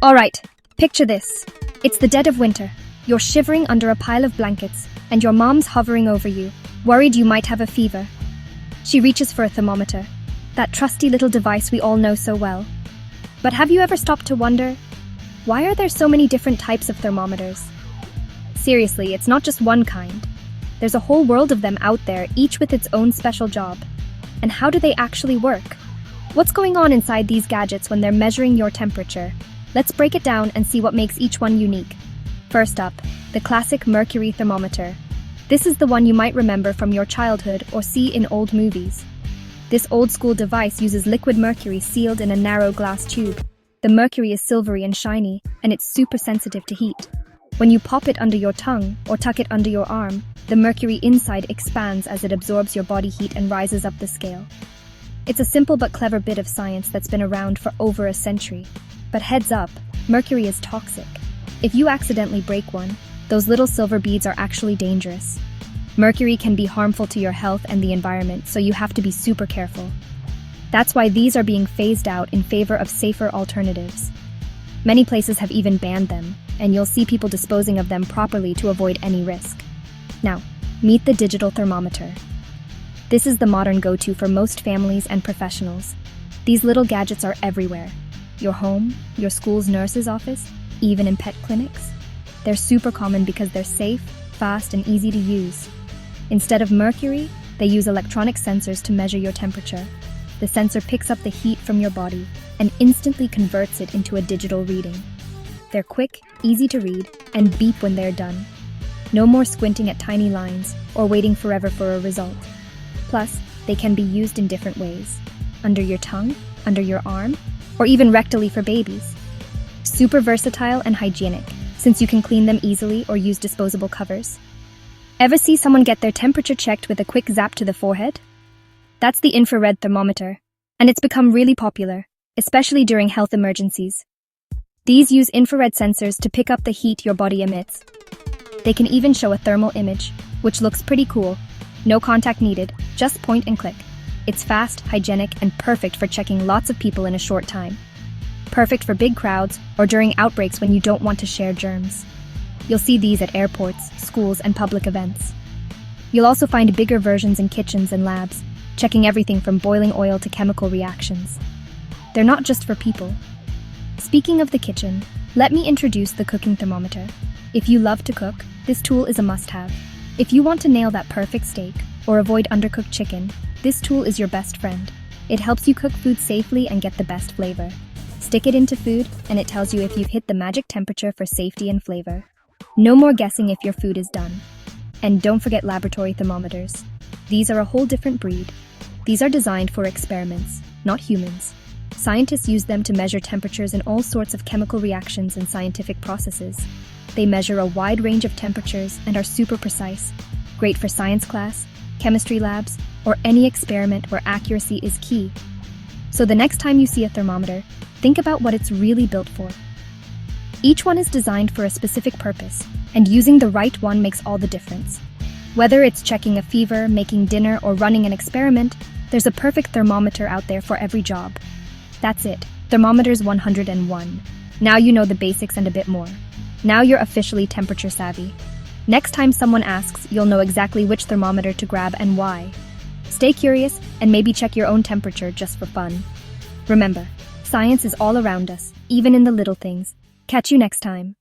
Alright, picture this. It's the dead of winter. You're shivering under a pile of blankets, and your mom's hovering over you, worried you might have a fever. She reaches for a thermometer, that trusty little device we all know so well. But have you ever stopped to wonder, why are there so many different types of thermometers? Seriously, it's not just one kind. There's a whole world of them out there, each with its own special job. And how do they actually work? What's going on inside these gadgets when they're measuring your temperature? Let's break it down and see what makes each one unique. First up, the classic mercury thermometer. This is the one you might remember from your childhood or see in old movies. This old-school device uses liquid mercury sealed in a narrow glass tube. The mercury is silvery and shiny, and it's super sensitive to heat. When you pop it under your tongue or tuck it under your arm, the mercury inside expands as it absorbs your body heat and rises up the scale. It's a simple but clever bit of science that's been around for over a century. But heads up, mercury is toxic. If you accidentally break one, those little silver beads are actually dangerous. Mercury can be harmful to your health and the environment, so you have to be super careful. That's why these are being phased out in favor of safer alternatives. Many places have even banned them, and you'll see people disposing of them properly to avoid any risk. Now, meet the digital thermometer. This is the modern go-to for most families and professionals. These little gadgets are everywhere. Your home, your school's nurse's office, even in pet clinics. They're super common because they're safe, fast, and easy to use. Instead of mercury, they use electronic sensors to measure your temperature. The sensor picks up the heat from your body and instantly converts it into a digital reading. They're quick, easy to read, and beep when they're done. No more squinting at tiny lines or waiting forever for a result. Plus, they can be used in different ways. Under your tongue, under your arm, or even rectally for babies. Super versatile and hygienic, since you can clean them easily or use disposable covers. Ever see someone get their temperature checked with a quick zap to the forehead? That's the infrared thermometer, and it's become really popular, especially during health emergencies. These use infrared sensors to pick up the heat your body emits. They can even show a thermal image, which looks pretty cool. No contact needed, just point and click. It's fast, hygienic, and perfect for checking lots of people in a short time. Perfect for big crowds or during outbreaks when you don't want to share germs. You'll see these at airports, schools, and public events. You'll also find bigger versions in kitchens and labs, checking everything from boiling oil to chemical reactions. They're not just for people. Speaking of the kitchen, let me introduce the cooking thermometer. If you love to cook, this tool is a must-have. If you want to nail that perfect steak or avoid undercooked chicken, this tool is your best friend. It helps you cook food safely and get the best flavor. Stick it into food, and it tells you if you've hit the magic temperature for safety and flavor. No more guessing if your food is done. And don't forget laboratory thermometers. These are a whole different breed. These are designed for experiments, not humans. Scientists use them to measure temperatures in all sorts of chemical reactions and scientific processes. They measure a wide range of temperatures and are super precise. Great for science class, chemistry labs, or any experiment where accuracy is key. So the next time you see a thermometer, think about what it's really built for. Each one is designed for a specific purpose, and using the right one makes all the difference. Whether it's checking a fever, making dinner, or running an experiment, there's a perfect thermometer out there for every job. That's it, Thermometers 101. Now you know the basics and a bit more. Now you're officially temperature savvy. Next time someone asks, you'll know exactly which thermometer to grab and why. Stay curious and maybe check your own temperature just for fun. Remember, science is all around us, even in the little things. Catch you next time.